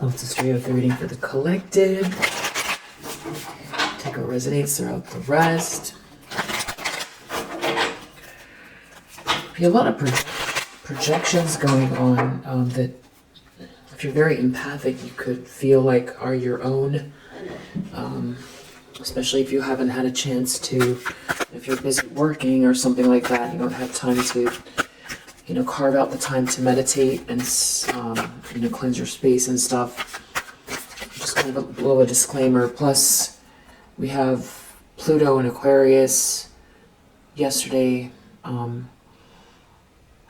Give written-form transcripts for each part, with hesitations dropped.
Lots of Stereo reading for the collective. Take what resonates throughout the rest. Be a lot of projections going on that, if you're very empathic, you could feel like are your own. Especially if you haven't had a chance to, if you're busy working or something like that, you don't have time to, carve out the time to meditate and, cleanse your space and stuff. Just kind of a little disclaimer. Plus, we have Pluto in Aquarius yesterday, and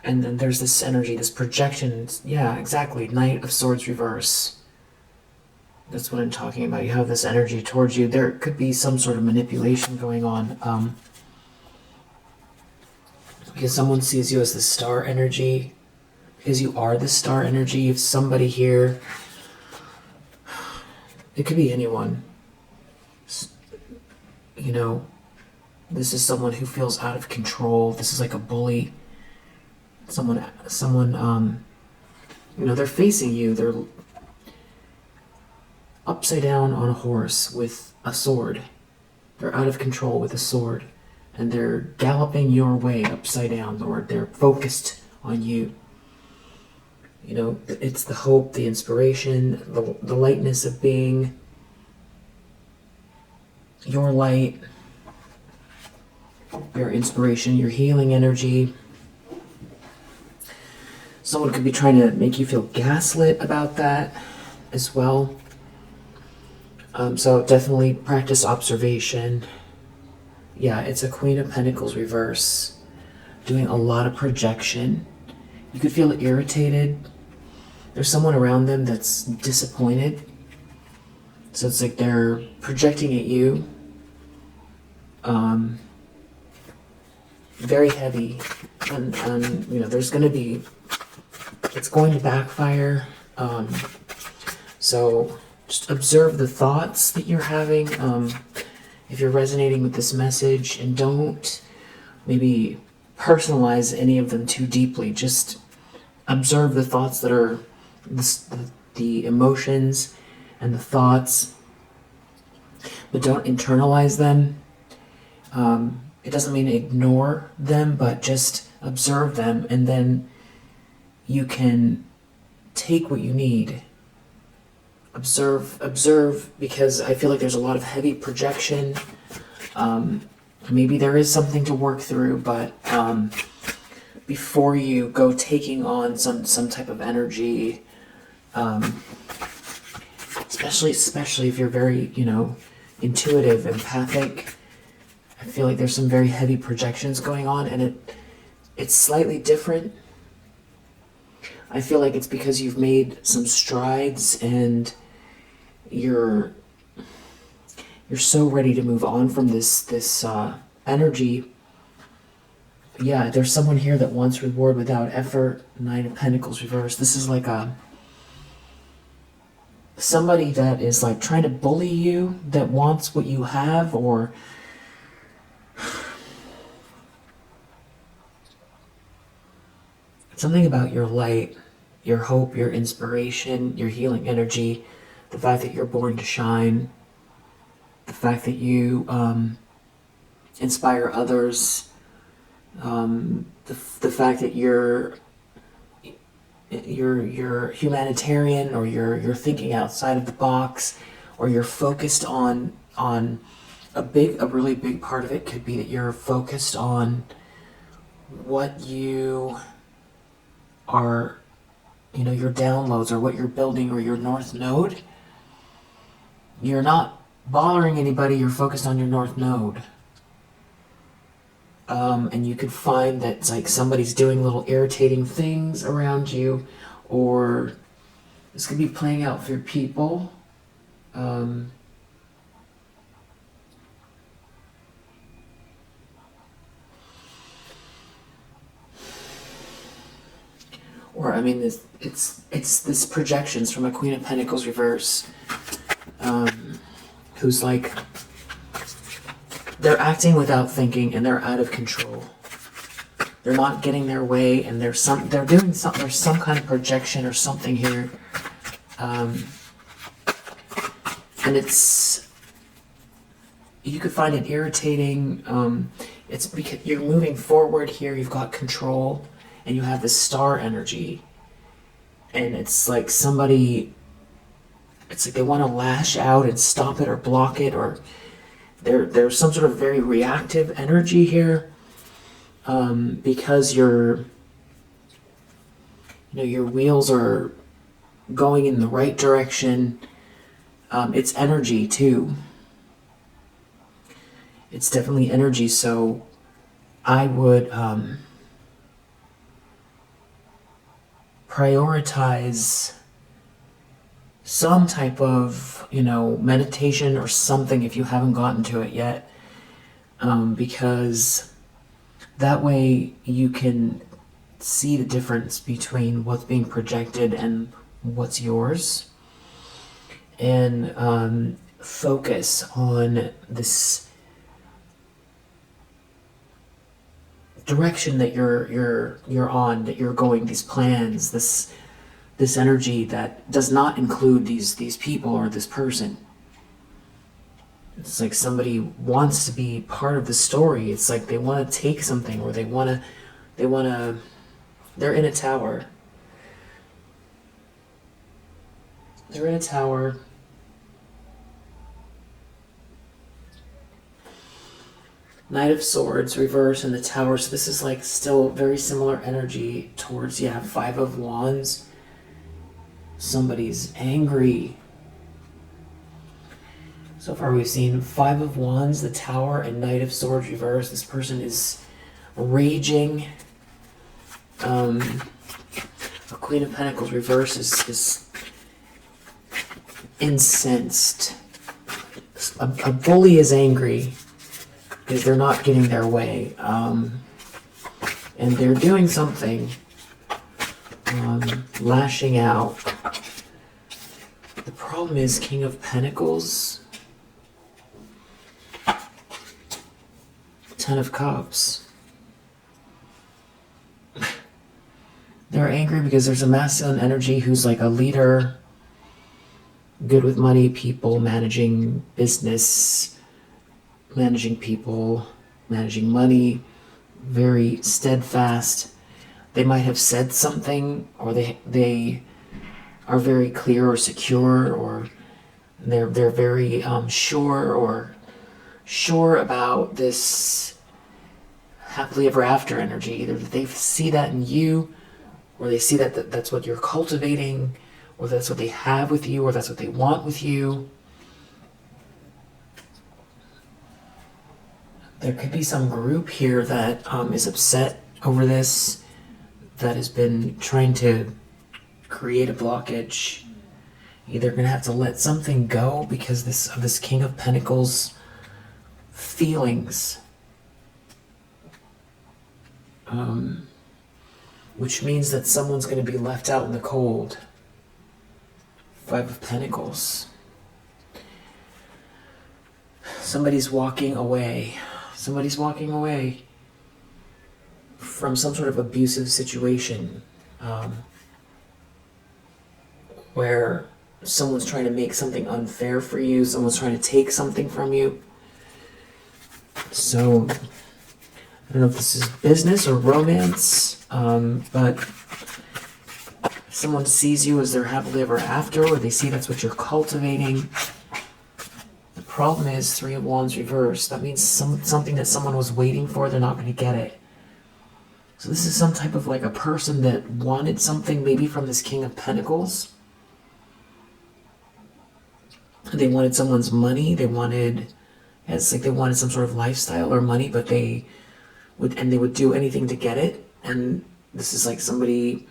then there's this energy, this projection. Yeah, exactly. Knight of Swords reverse. That's what I'm talking about. You have this energy towards you. There could be some sort of manipulation going on. Because someone sees you as the star energy. Because you are the star energy. If somebody here, it could be anyone. This is someone who feels out of control. This is like a bully. Someone, they're facing you. They're upside down on a horse with a sword. They're out of control with a sword. And they're galloping your way upside down, or they're focused on you. It's the hope, the inspiration, the lightness of being, your light, your inspiration, your healing energy. Someone could be trying to make you feel gaslit about that as well. So definitely practice observation. Yeah, it's a Queen of Pentacles reverse. Doing a lot of projection. You could feel irritated. There's someone around them that's disappointed. So it's like they're projecting at you. Very heavy. And there's going to be... It's going to backfire. So just observe the thoughts that you're having. If you're resonating with this message, and don't maybe personalize any of them too deeply. Just observe the thoughts that are the emotions and the thoughts, but don't internalize them. It doesn't mean ignore them, but just observe them, and then you can take what you need. Observe, because I feel like there's a lot of heavy projection. Maybe there is something to work through, but before you go taking on some type of energy, especially if you're very, intuitive, empathic, I feel like there's some very heavy projections going on, and it's slightly different. I feel like it's because you've made some strides and you're so ready to move on from this energy. Yeah, there's someone here that wants reward without effort. Nine of Pentacles reverse. This is like somebody that is like trying to bully you, that wants what you have, or something about your light, your hope, your inspiration, your healing energy, the fact that you're born to shine, the fact that you inspire others, the fact that you're humanitarian, or you're thinking outside of the box, or you're focused on a really big part of it could be that you're focused on what you are, your downloads, or what you're building, or your north node. You're not bothering anybody, you're focused on your north node. And you could find that it's like somebody's doing little irritating things around you, or this could be playing out for your people. Or, it's this projections from a Queen of Pentacles reverse, who's like, they're acting without thinking, and they're out of control. They're not getting their way, and there's some kind of projection or something here. and you could find it irritating. It's because you're moving forward here, you've got control, and you have this star energy, and it's like they want to lash out and stop it or block it, or there's some sort of very reactive energy here, because your wheels are going in the right direction. It's energy too. It's definitely energy, so I would prioritize some type of, meditation or something if you haven't gotten to it yet, because that way you can see the difference between what's being projected and what's yours, and focus on this direction that you're on, that you're going, these plans, this energy that does not include these people or this person. It's like somebody wants to be part of the story. It's like they want to take something, or they're in a tower. They're in a tower. Knight of Swords, reverse, in the tower. So this is like still very similar energy towards, Five of Wands. Somebody's angry. So far we've seen Five of Wands, the tower, and Knight of Swords, reverse. This person is raging. A Queen of Pentacles, reverse, is incensed. A bully is angry because they're not getting their way, and they're doing something, lashing out. The problem is King of Pentacles, Ten of Cups. They're angry because there's a masculine energy who's like a leader, good with money, people, managing business, managing people, managing money, very steadfast. They might have said something, or they are very clear or secure, or they're very sure about this happily ever after energy. Either they see that in you, or they see that's what you're cultivating, or that's what they have with you, or that's what they want with you. There could be some group here that is upset over this, that has been trying to create a blockage. You're going to have to let something go because of this King of Pentacles feelings. Which means that someone's going to be left out in the cold. Five of Pentacles. Somebody's walking away. Somebody's walking away from some sort of abusive situation, where someone's trying to make something unfair for you, someone's trying to take something from you. So, I don't know if this is business or romance, but someone sees you as their happily ever after, or they see that's what you're cultivating. The problem is Three of Wands reverse. That means something that someone was waiting for, they're not going to get it. So this is some type of like a person that wanted something maybe from this King of Pentacles. They wanted someone's money. It's like they wanted some sort of lifestyle or money, but they would do anything to get it. And this is like somebody,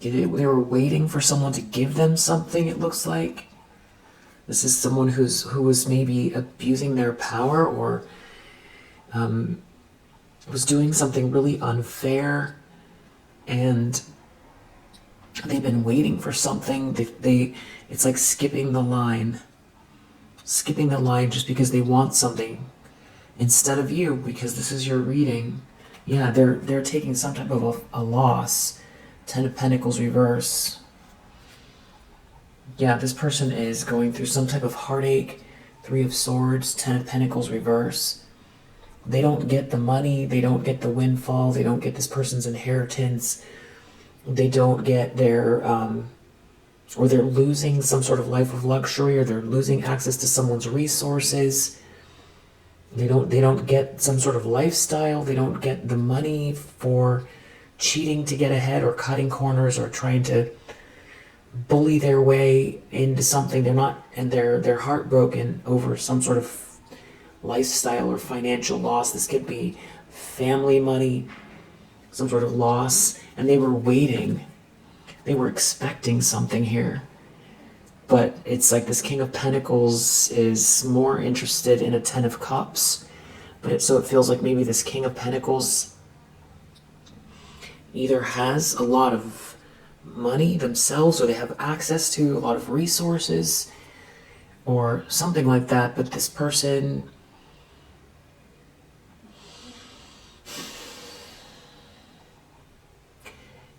they were waiting for someone to give them something, it looks like. This is someone who was maybe abusing their power, or was doing something really unfair, and they've been waiting for something. It's like skipping the line just because they want something instead of you, because this is your reading. Yeah, they're taking some type of a loss. Ten of Pentacles reverse. Yeah, this person is going through some type of heartache. 3 of Swords, 10 of Pentacles reverse. They don't get the money, they don't get the windfall, they don't get this person's inheritance, they don't get their, or they're losing some sort of life of luxury, or they're losing access to someone's resources. They don't get some sort of lifestyle, they don't get the money for cheating to get ahead, or cutting corners, or trying to bully their way into something. They're not, and they're heartbroken over some sort of lifestyle or financial loss. This could be family money, some sort of loss, and they were waiting. They were expecting something here. But it's like this King of Pentacles is more interested in a 10 of Cups. So it feels like maybe this King of Pentacles either has a lot of money themselves, or they have access to a lot of resources, or something like that. But this person,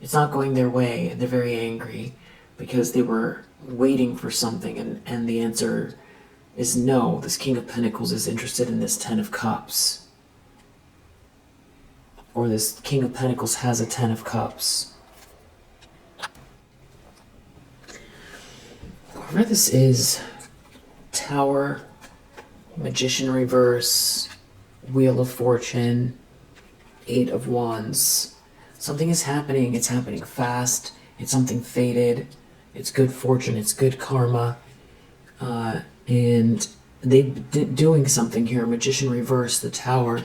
it's not going their way, and they're very angry because they were waiting for something, and the answer is no. This King of Pentacles is interested in this 10 of Cups. Or this King of Pentacles has a 10 of Cups. Whoever this is, Tower, Magician reverse, Wheel of Fortune, 8 of Wands. Something is happening. It's happening fast. It's something fated. It's good fortune. It's good karma. And they're doing something here. Magician reverse, the Tower.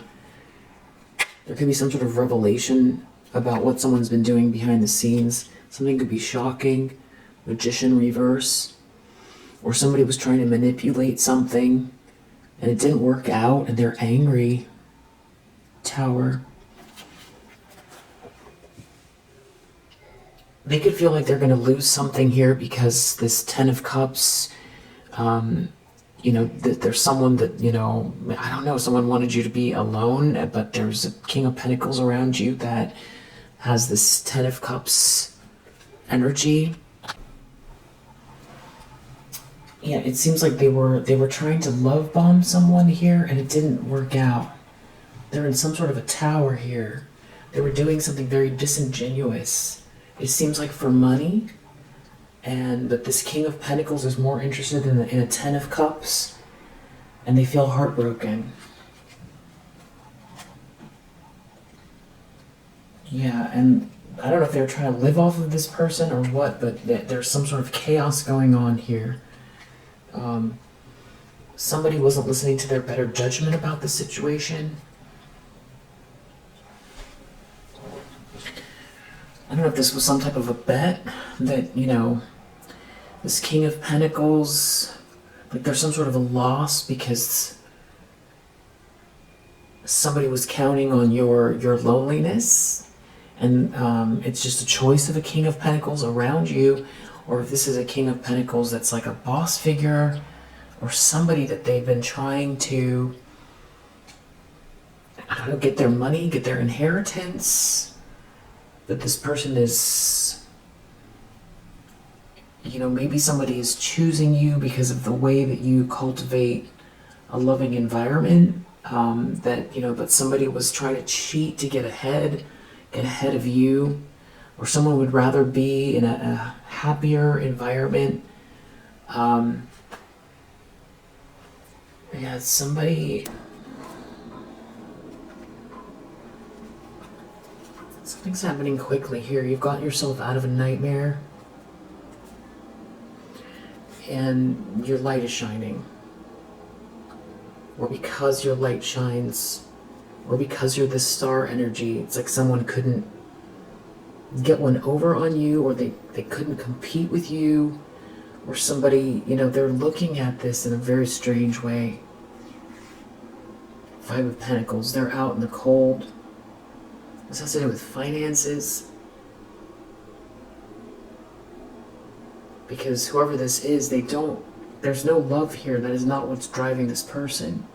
There could be some sort of revelation about what someone's been doing behind the scenes. Something could be shocking. Magician reverse. Or somebody was trying to manipulate something and it didn't work out and they're angry. Tower. They could feel like they're going to lose something here because this 10 of Cups, there's someone that, I don't know, someone wanted you to be alone, but there's a King of Pentacles around you that has this 10 of Cups energy. Yeah, it seems like they were trying to love bomb someone here and it didn't work out. They're in some sort of a tower here. They were doing something very disingenuous. It seems like for money, but this King of Pentacles is more interested in a 10 of Cups, and they feel heartbroken. Yeah, and I don't know if they're trying to live off of this person or what, but there's some sort of chaos going on here. Somebody wasn't listening to their better judgment about the situation. I don't know if this was some type of a bet that, this King of Pentacles, like there's some sort of a loss because somebody was counting on your loneliness, and it's just a choice of a King of Pentacles around you, or if this is a King of Pentacles that's like a boss figure or somebody that they've been trying to, I don't know, get their money, get their inheritance. That this person is, maybe somebody is choosing you because of the way that you cultivate a loving environment, but somebody was trying to cheat to get ahead of you, or someone would rather be in a happier environment. Something's happening quickly here. You've gotten yourself out of a nightmare, and your light is shining. Or because your light shines, or because you're this star energy, it's like someone couldn't get one over on you, or they couldn't compete with you, or somebody, they're looking at this in a very strange way. 5 of Pentacles, they're out in the cold. This has to do with finances. Because whoever this is, there's no love here. That is not what's driving this person.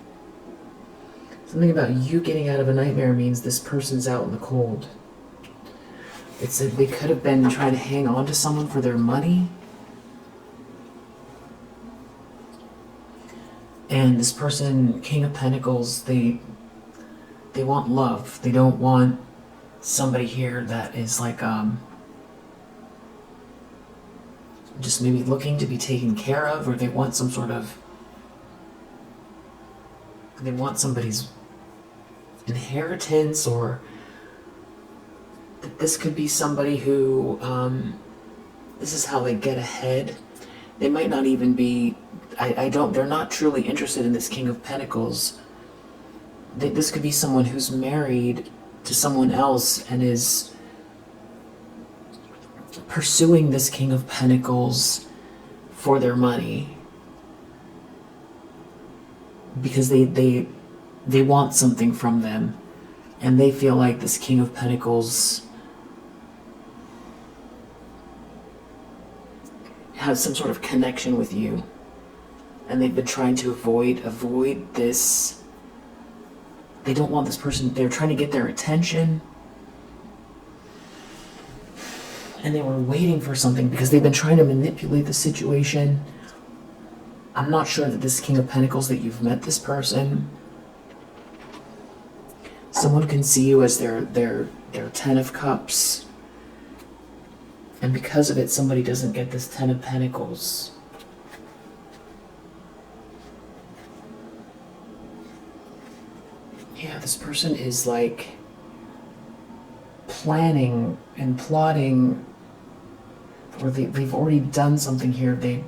Something about you getting out of a nightmare means this person's out in the cold. It's like they could have been trying to hang on to someone for their money. And this person, King of Pentacles, they want love. They don't want somebody here that is like just maybe looking to be taken care of, or they want some sort of, they want somebody's inheritance, or that this could be somebody who this is how they get ahead. They might not even be, they're not truly interested in this King of Pentacles. This could be someone who's married to someone else and is pursuing this King of Pentacles for their money. Because they want something from them. And they feel like this King of Pentacles has some sort of connection with you, and they've been trying to avoid this. They don't want this person. They're trying to get their attention, and they were waiting for something because they've been trying to manipulate the situation. I'm not sure that this King of Pentacles, that you've met this person. Someone can see you as their Ten of Cups. And because of it, somebody doesn't get this Ten of Pentacles. Yeah, this person is like planning and plotting, or they've already done something here. They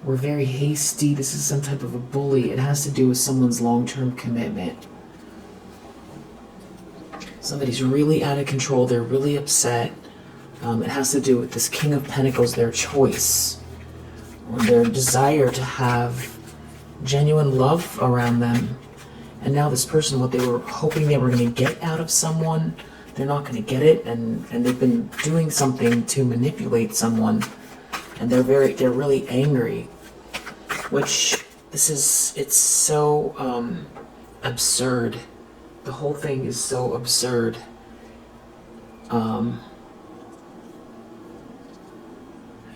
were very hasty. This is some type of a bully. It has to do with someone's long-term commitment. Somebody's really out of control. They're really upset. It has to do with this King of Pentacles, their choice, or their desire to have genuine love around them. And now this person, what they were hoping they were going to get out of someone, they're not going to get it, and they've been doing something to manipulate someone, and they're really angry. Which it's so absurd. The whole thing is so absurd.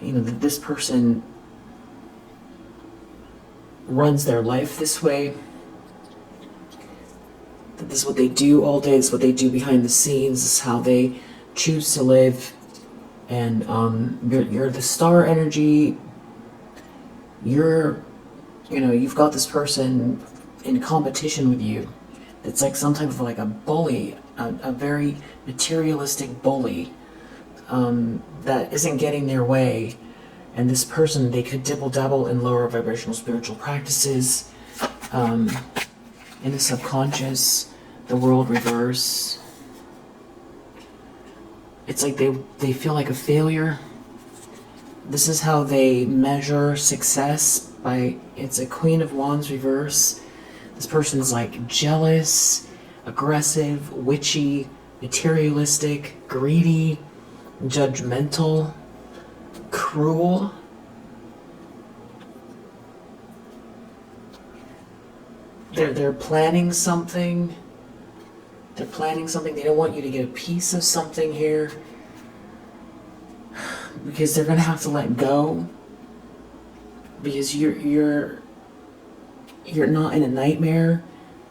That this person runs their life this way. That this is what they do all day. This is what they do behind the scenes. This is how they choose to live. And you're the star energy. You've got this person in competition with you. It's like some type of like a bully, a very materialistic bully. That isn't getting their way, and this person, they could dibble-dabble in lower vibrational spiritual practices, in the subconscious, the world reverse. It's like they feel like a failure. This is how they measure success, it's a Queen of Wands reverse. This person's like jealous, aggressive, witchy, materialistic, greedy, judgmental, cruel. They're planning something. They don't want you to get a piece of something here, because they're gonna have to let go, because you're not in a nightmare.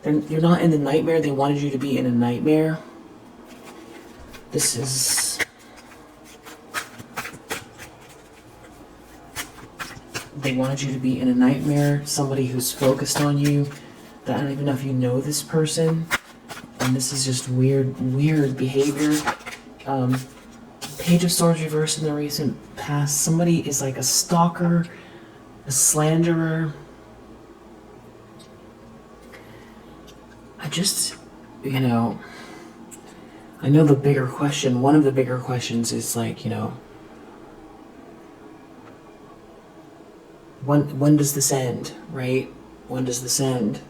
You're not in the nightmare they wanted you to be in a nightmare. They wanted you to be in a nightmare, somebody who's focused on you. That I don't even know if you know this person. And this is just weird behavior. Page of Swords reversed in the recent past. Somebody is like a stalker, a slanderer. I know the bigger question, one of the bigger questions is like, when does this end, right? When does this end?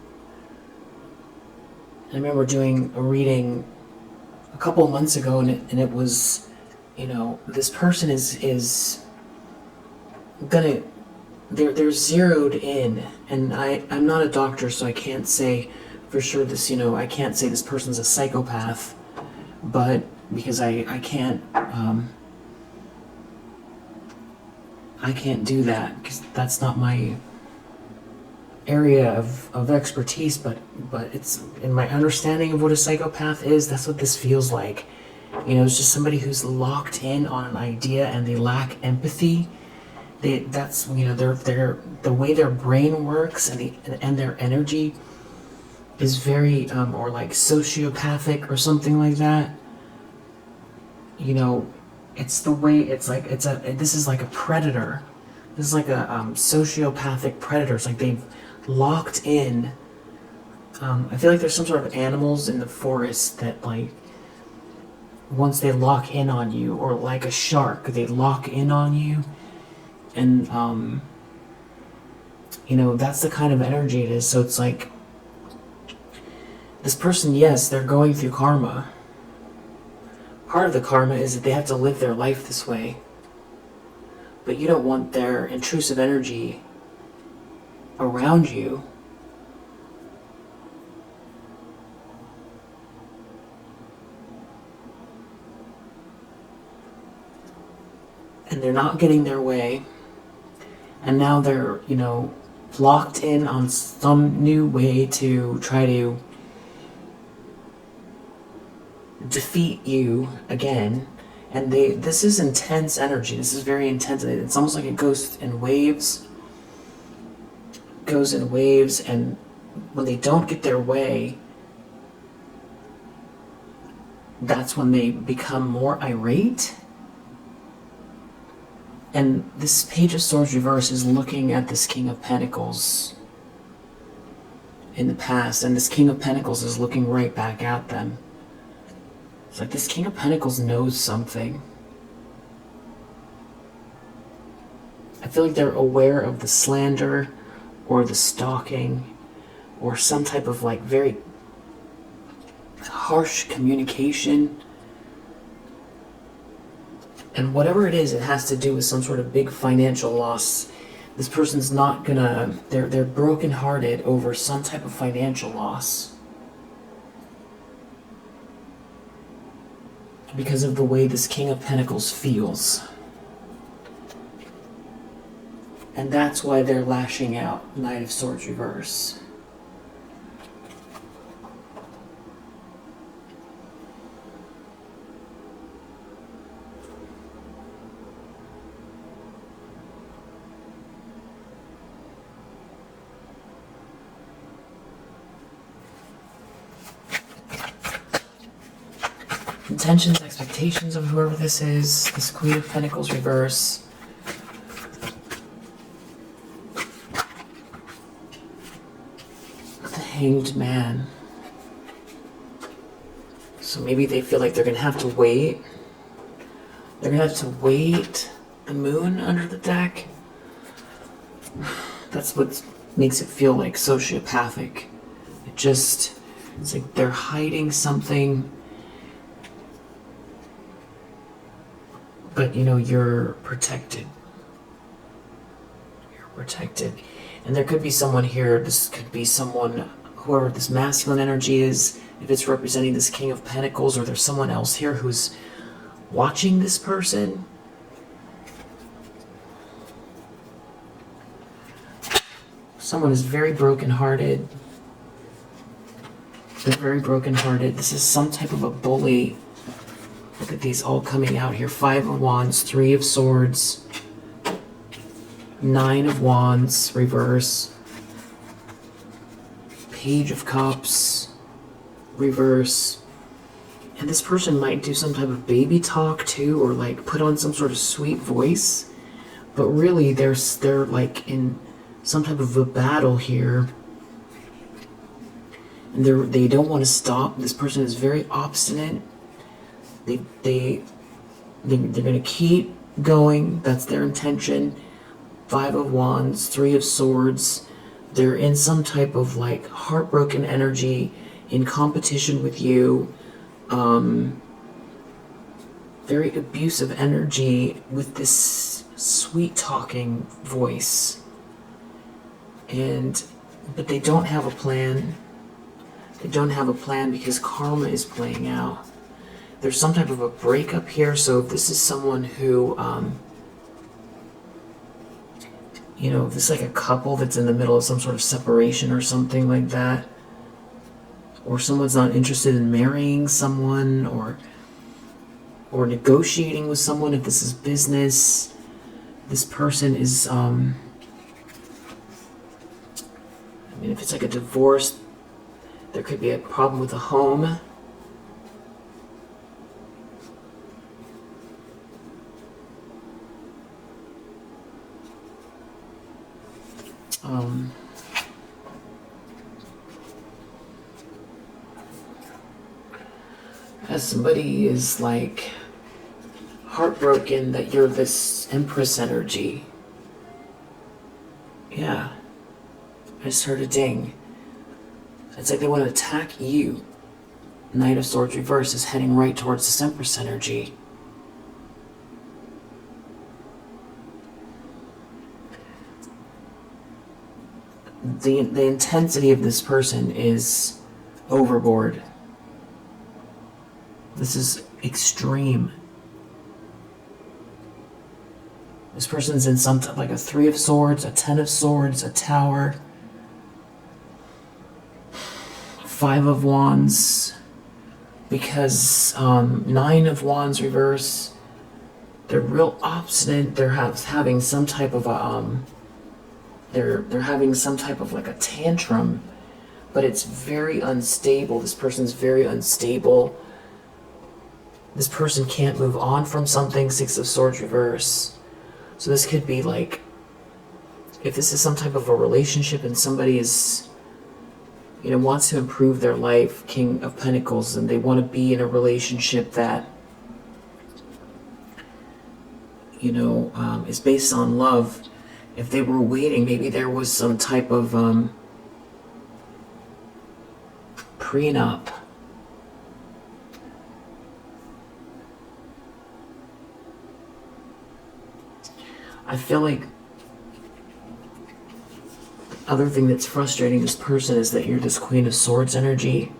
I remember doing a reading a couple of months ago, and it was, this person is gonna, they're zeroed in, and I'm not a doctor, so I can't say for sure this, I can't say this person's a psychopath, but because I can't do that, because that's not my area of expertise, but it's in my understanding of what a psychopath is. That's what this feels like. You know, it's just somebody who's locked in on an idea and they lack empathy. That's, you know, the way their brain works and their energy is very or like sociopathic or something like that. You know, it's the way this is like a predator. This is like a sociopathic predator. It's like they've locked in. I feel like there's some sort of animals in the forest that, like, once they lock in on you, or like a shark, they lock in on you, and you know, that's the kind of energy it is. So it's like, this person, yes, they're going through karma. Part of the karma is that they have to live their life this way. But you don't want their intrusive energy around you. And they're not getting their way. And now they're, you know, locked in on some new way to try to defeat you again. And this is intense energy. This is very intense. It's almost like it goes in waves. And when they don't get their way, that's when they become more irate. And this Page of Swords reverse is looking at this King of Pentacles in the past, and this King of Pentacles is looking right back at them. It's like this King of Pentacles knows something. I feel like they're aware of the slander or the stalking or some type of like very harsh communication. And whatever it is, it has to do with some sort of big financial loss. This person's not gonna, they're brokenhearted over some type of financial loss. Because of the way this King of Pentacles feels. And that's why they're lashing out. Knight of Swords reverse. Intentions, expectations of whoever this is. This Queen of Pentacles reverse. The Hanged Man. So maybe they feel like they're going to have to wait. They're going to have to wait the moon under the deck. That's what makes it feel like sociopathic. It's like they're hiding something. But, you know, you're protected. You're protected. And there could be someone here, this could be someone, whoever this masculine energy is, if it's representing this King of Pentacles, or there's someone else here who's watching this person. Someone is very brokenhearted. They're very brokenhearted. This is some type of a bully. Look at these all coming out here. 5 of Wands, 3 of Swords, 9 of Wands, reverse, Page of Cups, reverse. And this person might do some type of baby talk too, or like put on some sort of sweet voice. But really they're like in some type of a battle here. And they don't want to stop. This person is very obstinate. They're going to keep going. That's their intention. 5 of Wands, 3 of Swords. They're in some type of like heartbroken energy, in competition with you. Very abusive energy with this sweet talking voice. But they don't have a plan. They don't have a plan because karma is playing out. There's some type of a breakup here. So if this is someone who, you know, if it's like a couple that's in the middle of some sort of separation or something like that, or someone's not interested in marrying someone, or negotiating with someone, if this is business, this person is, I mean, if it's like a divorce, there could be a problem with a home. As somebody is like heartbroken that you're this Empress energy. Yeah. I just heard a ding. It's like they want to attack you. Knight of Swords reverse is heading right towards this Empress energy. The intensity of this person is overboard. This is extreme. This person's in some like a 3 of Swords, a 10 of Swords, a Tower, 5 of Wands, because 9 of Wands reverse, they're real obstinate. They're having some type of a they're having some type of like a tantrum, but it's very unstable. This person's very unstable. This person can't move on from something. 6 of Swords reverse. So this could be like, if this is some type of a relationship and somebody is, you know, wants to improve their life, King of Pentacles, and they want to be in a relationship that, you know, is based on love. If they were waiting, maybe there was some type of prenup. I feel like the other thing that's frustrating this person is that you're this Queen of Swords energy.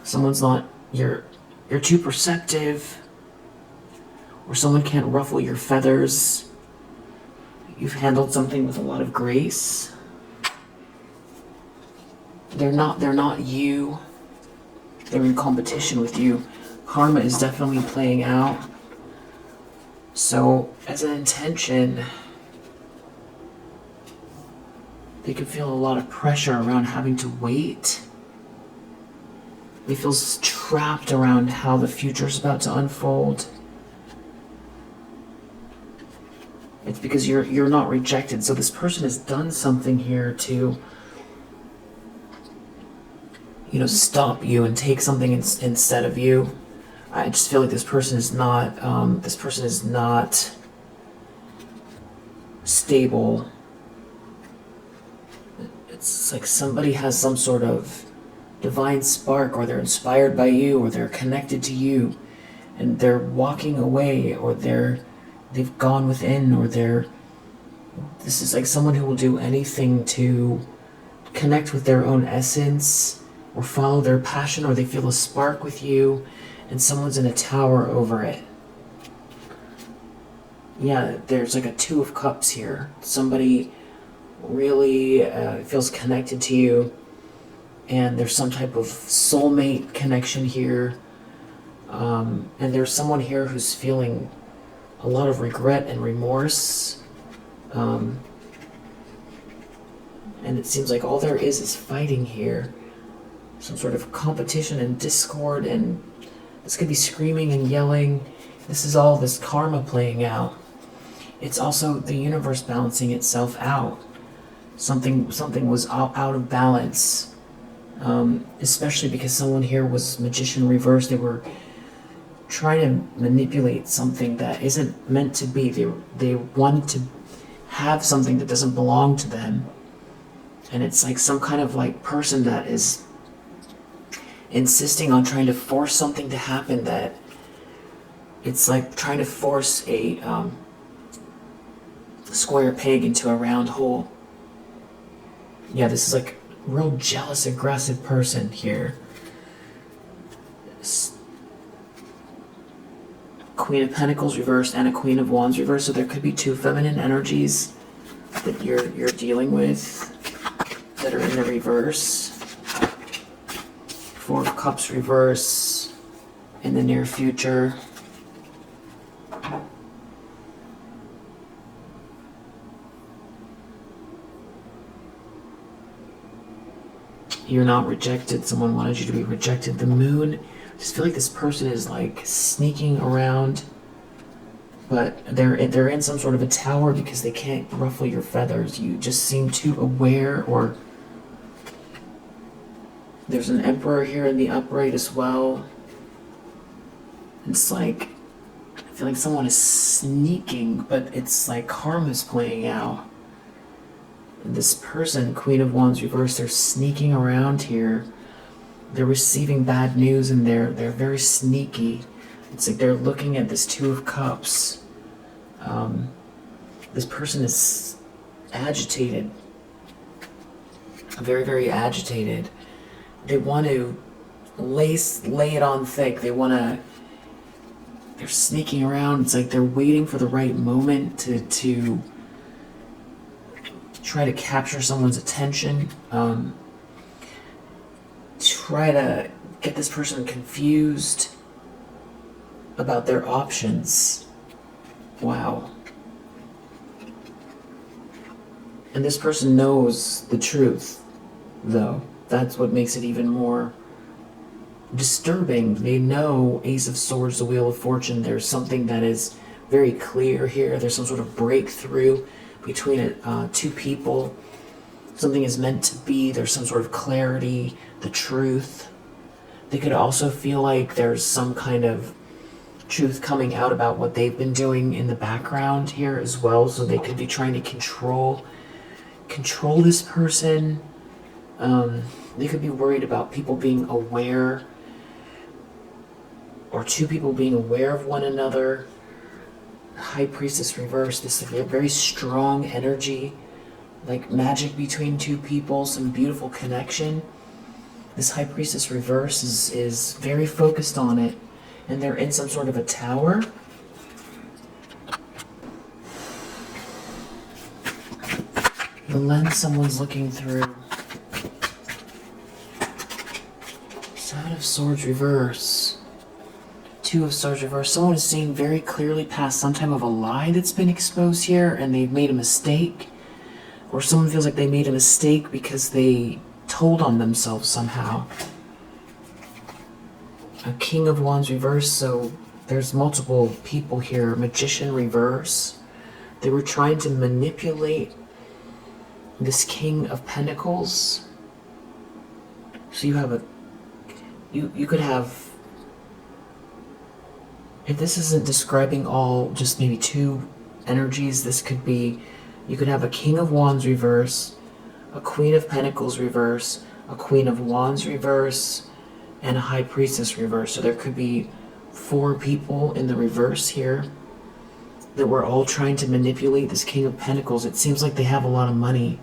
Someone's not, you're too perceptive, or someone can't ruffle your feathers. You've handled something with a lot of grace. They're not you. They're in competition with you. Karma is definitely playing out. So, as an intention, they could feel a lot of pressure around having to wait. They feel trapped around how the future's about to unfold. It's because you're not rejected. So this person has done something here to, you know, stop you and take something instead of you. I just feel like this person is not stable. It's like somebody has some sort of divine spark, or they're inspired by you, or they're connected to you, and they're walking away, or they've gone within, or this is like someone who will do anything to connect with their own essence, or follow their passion, or they feel a spark with you, and someone's in a tower over it. Yeah, there's like a 2 of Cups here. Somebody really feels connected to you, and there's some type of soulmate connection here. And there's someone here who's feeling a lot of regret and remorse. And it seems like all there is fighting here. Some sort of competition and discord, and this could be screaming and yelling. This is all this karma playing out. It's also the universe balancing itself out. Something was out of balance. Especially because someone here was Magician reversed. They were trying to manipulate something that isn't meant to be. They wanted to have something that doesn't belong to them. And it's like some kind of like person that is insisting on trying to force something to happen, that it's like trying to force a square peg into a round hole. Yeah, this is like a real jealous, aggressive person here. Queen of Pentacles reversed and a Queen of Wands reversed. So there could be two feminine energies that you're dealing with that are in the reverse. Four of Cups reverse in the near future. You're not rejected. Someone wanted you to be rejected. The Moon. I just feel like this person is like sneaking around, but they're in some sort of a tower because they can't ruffle your feathers. You just seem too aware. Or there's an Emperor here in the upright as well. It's like, I feel like someone is sneaking, but it's like karma's playing out. This person, Queen of Wands reversed, they're sneaking around here. They're receiving bad news and they're very sneaky. It's like they're looking at this Two of Cups. This person is agitated. Very, very agitated. They want to lay it on thick. They're sneaking around. It's like they're waiting for the right moment to try to capture someone's attention, try to get this person confused about their options. Wow. And this person knows the truth, though. That's what makes it even more disturbing. They know Ace of Swords, the Wheel of Fortune. There's something that is very clear here. There's some sort of breakthrough between two people. Something is meant to be. There's some sort of clarity, the truth. They could also feel like there's some kind of truth coming out about what they've been doing in the background here as well. So they could be trying to control this person. They could be worried about people being aware, or two people being aware of one another. High Priestess reversed. This is a very strong energy, like magic between two people, some beautiful connection. This High Priestess reverse is very focused on it, and they're in some sort of a tower. The lens someone's looking through. Seven of Swords reverse. Two of Swords reverse. Someone is seeing very clearly past some type of a lie that's been exposed here, and they've made a mistake. Or someone feels like they made a mistake because they told on themselves somehow. A King of Wands reverse, so there's multiple people here. Magician reverse. They were trying to manipulate this King of Pentacles. So you have you could have, if this isn't describing all, just maybe two energies, this could be, you could have a King of Wands reverse, a Queen of Pentacles reverse, a Queen of Wands reverse, and a High Priestess reverse. So there could be four people in the reverse here that were all trying to manipulate this King of Pentacles. It seems like they have a lot of money.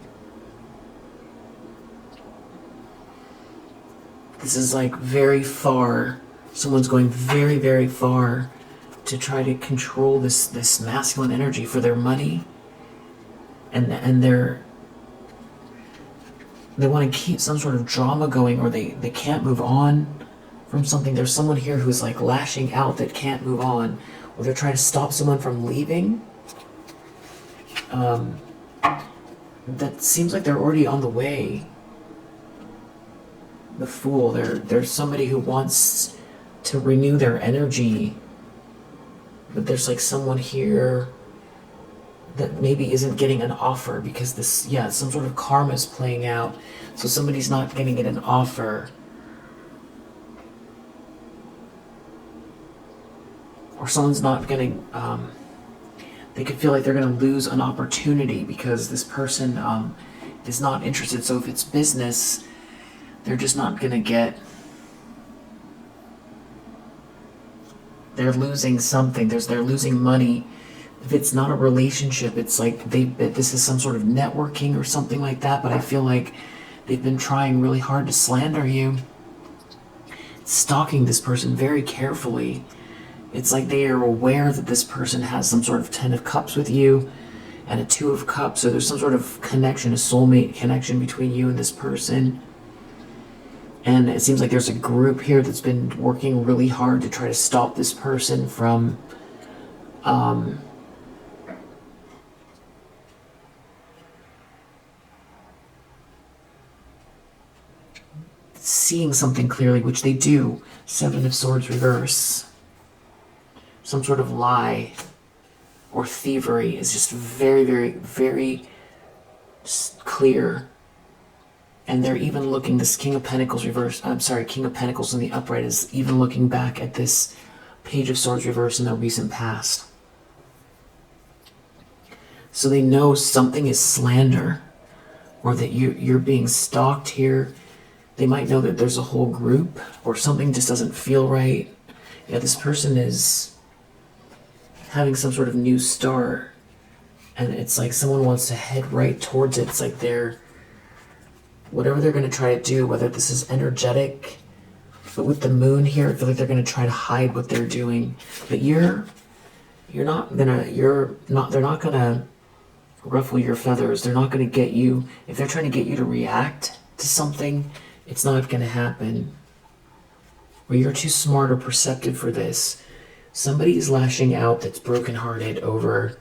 This is like very far. Someone's going very, very far to try to control this masculine energy for their money, and they want to keep some sort of drama going, or they can't move on from something. There's someone here who's like lashing out that can't move on, or they're trying to stop someone from leaving. That seems like they're already on the way. The Fool. There's somebody who wants to renew their energy, but there's like someone here that maybe isn't getting an offer because this, yeah, some sort of karma is playing out. So somebody's not going to get an offer, or someone's not getting, they could feel like they're going to lose an opportunity because this person is not interested. So if it's business, they're just not going to get, they're losing something. They're losing money. If it's not a relationship, it's like this is some sort of networking or something like that, but I feel like they've been trying really hard to slander you, stalking this person very carefully. It's like they are aware that this person has some sort of 10 of cups with you and a 2 of cups. So there's some sort of connection, a soulmate connection between you and this person. And it seems like there's a group here that's been working really hard to try to stop this person from seeing something clearly, which they do. 7 of Swords reverse. Some sort of lie or thievery is just very, very, very clear. And they're even looking, this King of Pentacles reverse, I'm sorry, King of Pentacles in the upright is even looking back at this Page of Swords reverse in their recent past. So they know something is slander, or that you're being stalked here. They might know that there's a whole group, or something just doesn't feel right. Yeah, this person is having some sort of new start, and it's like someone wants to head right towards it. It's like whatever they're going to try to do, whether this is energetic, but with the moon here, I feel like they're going to try to hide what they're doing. But they're not going to ruffle your feathers. They're not going to get you, if they're trying to get you to react to something, it's not going to happen. Or you're too smart or perceptive for this. Somebody is lashing out that's brokenhearted over,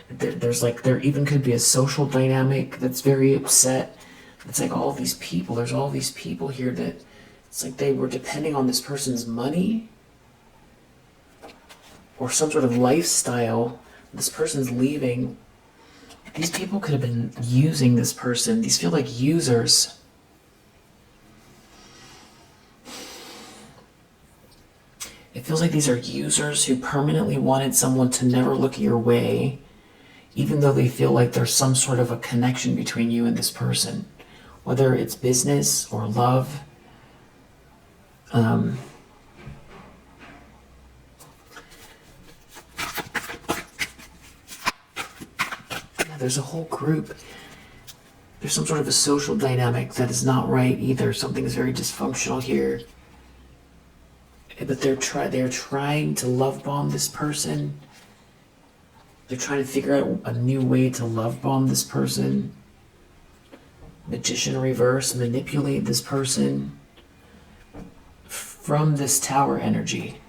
there even could be a social dynamic that's very upset. It's like all these people, there's all these people here that it's like they were depending on this person's money or some sort of lifestyle. This person's leaving. These people could have been using this person. These feel like users. It feels like these are users who permanently wanted someone to never look your way, even though they feel like there's some sort of a connection between you and this person, whether it's business or love. There's a whole group. There's some sort of a social dynamic that is not right either. Something is very dysfunctional here. But they're trying to love bomb this person. They're trying to figure out a new way to love bomb this person. Magician reverse, manipulate this person from this Tower energy.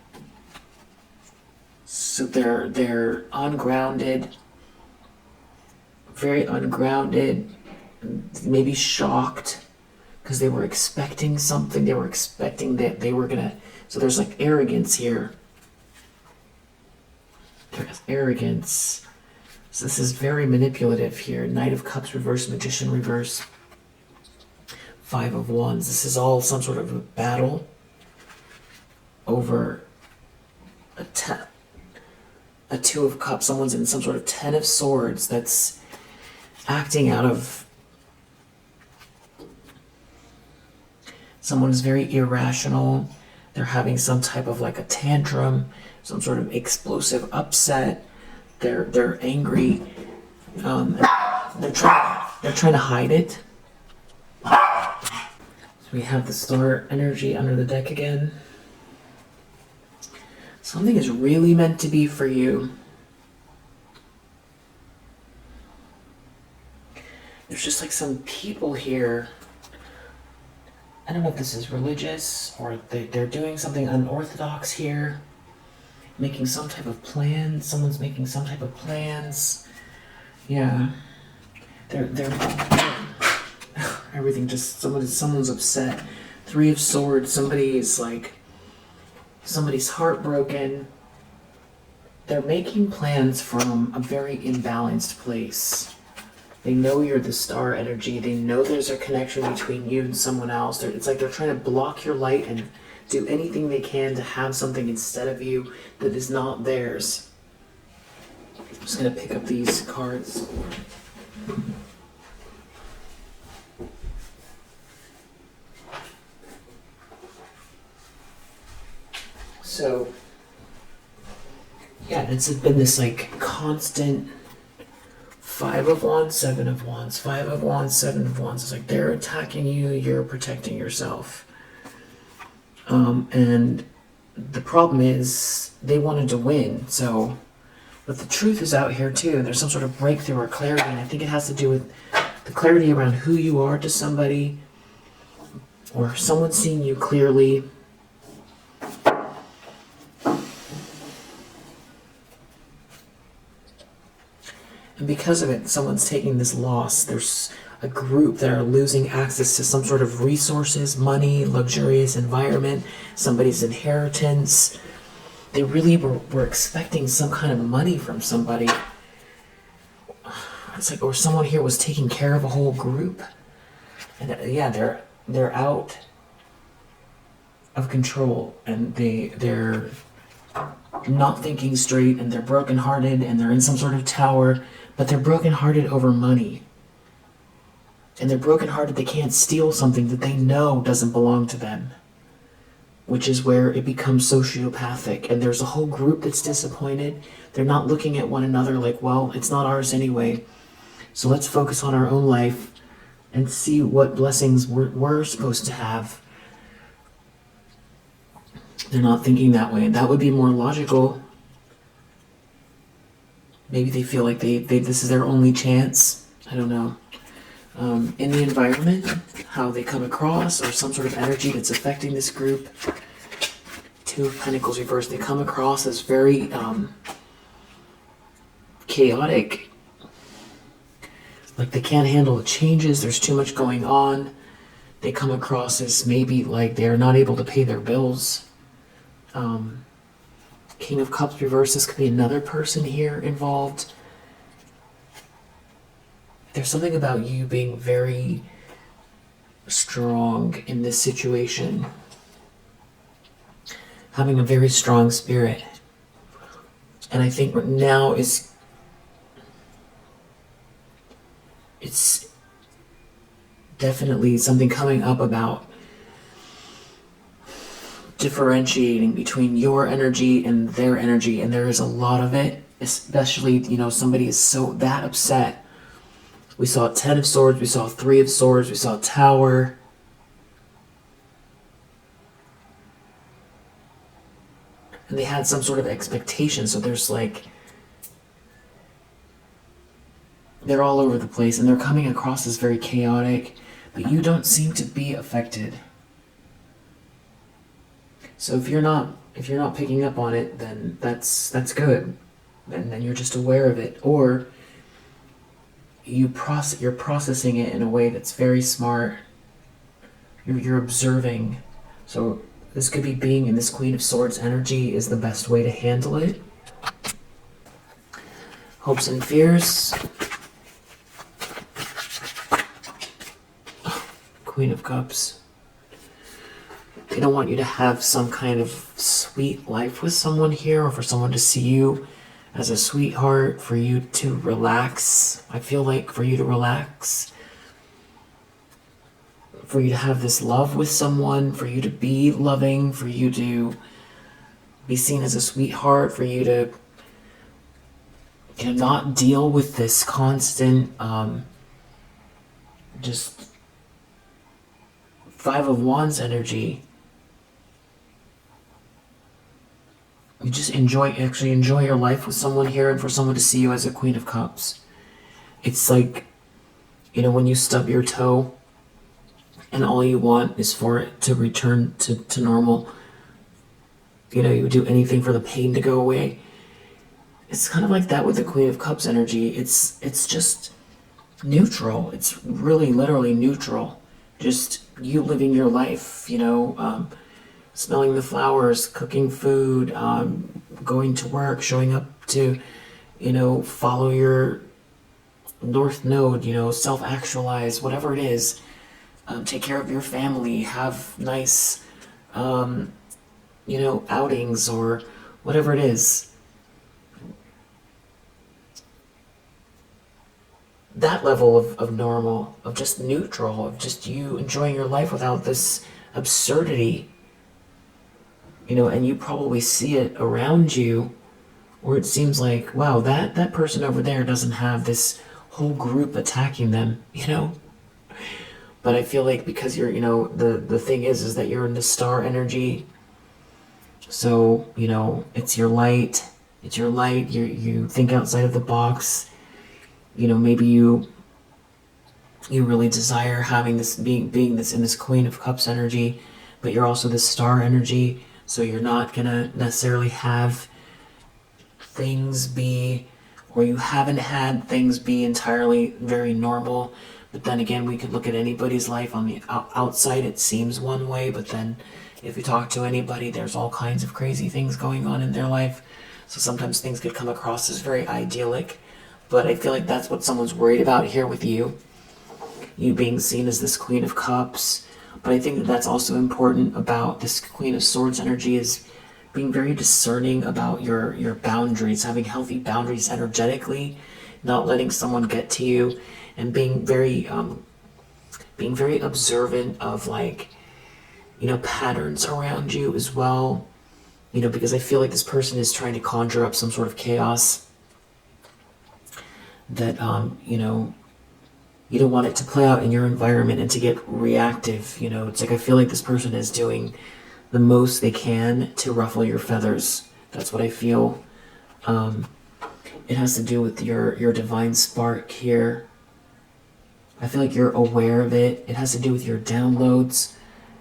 So they're ungrounded, very ungrounded, maybe shocked because they were expecting something. They were expecting that they were gonna. So there's like arrogance here. There's arrogance. So this is very manipulative here. Knight of Cups reverse, Magician reverse, 5 of Wands. This is all some sort of a battle over a 2 of Cups. Someone's in some sort of 10 of Swords that's acting out of. Someone is very irrational. They're having some type of like a tantrum, some sort of explosive upset. They're angry. They're trying to hide it. So we have the Star energy under the deck again. Something is really meant to be for you. There's just like some people here. I don't know if this is religious or they're doing something unorthodox here. Making some type of plan. Someone's making some type of plans. Yeah. They're everything just someone's upset. 3 of Swords, somebody's heartbroken. They're making plans from a very imbalanced place. They know you're the Star energy. They know there's a connection between you and someone else. It's like they're trying to block your light and do anything they can to have something instead of you that is not theirs. I'm just going to pick up these cards. So, yeah, it's been this like constant 5 of Wands, 7 of Wands, 5 of Wands, 7 of Wands. It's like they're attacking you, you're protecting yourself. And the problem is they wanted to win. So, but the truth is out here too. There's some sort of breakthrough or clarity, and I think it has to do with the clarity around who you are to somebody, or someone seeing you clearly. And because of it, someone's taking this loss. There's a group that are losing access to some sort of resources, money, luxurious environment, somebody's inheritance. They really were expecting some kind of money from somebody. It's like, or someone here was taking care of a whole group. And yeah, they're out of control, and they're not thinking straight, and they're brokenhearted, and they're in some sort of tower, but they're brokenhearted over money. And they're brokenhearted they can't steal something that they know doesn't belong to them, which is where it becomes sociopathic. And there's a whole group that's disappointed. They're not looking at one another like, well, it's not ours anyway, so let's focus on our own life and see what blessings we're supposed to have. They're not thinking that way. That would be more logical. Maybe they feel like this is their only chance. I don't know. In the environment, how they come across, or some sort of energy that's affecting this group. Two of Pentacles reversed. They come across as very chaotic. Like they can't handle the changes. There's too much going on. They come across as maybe like they're not able to pay their bills. King of Cups reversed. This could be another person here involved. There's something about you being very strong in this situation. Having a very strong spirit. And I think now it's definitely something coming up about differentiating between your energy and their energy, and there is a lot of it, especially, somebody is so that upset. We saw 10 of Swords, we saw 3 of Swords, we saw Tower. And they had some sort of expectation, so there's like, they're all over the place, and they're coming across as very chaotic, but you don't seem to be affected. So if you're not picking up on it, then that's good. And then you're just aware of it. Or you're processing it in a way that's very smart. You're observing. So this could be being in this Queen of Swords energy is the best way to handle it. Hopes and fears. Queen of Cups. They don't want you to have some kind of sweet life with someone here, or for someone to see you as a sweetheart, for you to relax. I feel like for you to relax, for you to have this love with someone, for you to be loving, for you to be seen as a sweetheart, for you to not deal with this constant just 5 of Wands energy. You just enjoy your life with someone here, and for someone to see you as a Queen of Cups. It's like, when you stub your toe and all you want is for it to return to normal. You would do anything for the pain to go away. It's kind of like that with the Queen of Cups energy. It's just neutral. It's really literally neutral. Just you living your life, smelling the flowers, cooking food, going to work, showing up to, follow your North Node, self-actualize, whatever it is. Take care of your family, have nice, outings, or whatever it is. That level of normal, of just neutral, of just you enjoying your life without this absurdity. And you probably see it around you, where it seems like, wow, that person over there doesn't have this whole group attacking them, But I feel like because you're, the thing is that you're in the star energy. So, it's your light. It's your light. You think outside of the box. Maybe you really desire having this, being this in this Queen of Cups energy, but you're also the star energy. So you're not gonna necessarily have things be, or you haven't had things be entirely very normal. But then again, we could look at anybody's life on the outside, it seems one way, but then if you talk to anybody, there's all kinds of crazy things going on in their life. So sometimes things could come across as very idyllic, but I feel like that's what someone's worried about here with you being seen as this Queen of Cups. But I think that that's also important about this Queen of Swords energy, is being very discerning about your boundaries, having healthy boundaries energetically, not letting someone get to you, and being very observant of patterns around you as well. Because I feel like this person is trying to conjure up some sort of chaos that you don't want it to play out in your environment and to get reactive. It's like I feel like this person is doing the most they can to ruffle your feathers. That's what I feel. It has to do with your divine spark here. I feel like you're aware of it. It has to do with your downloads,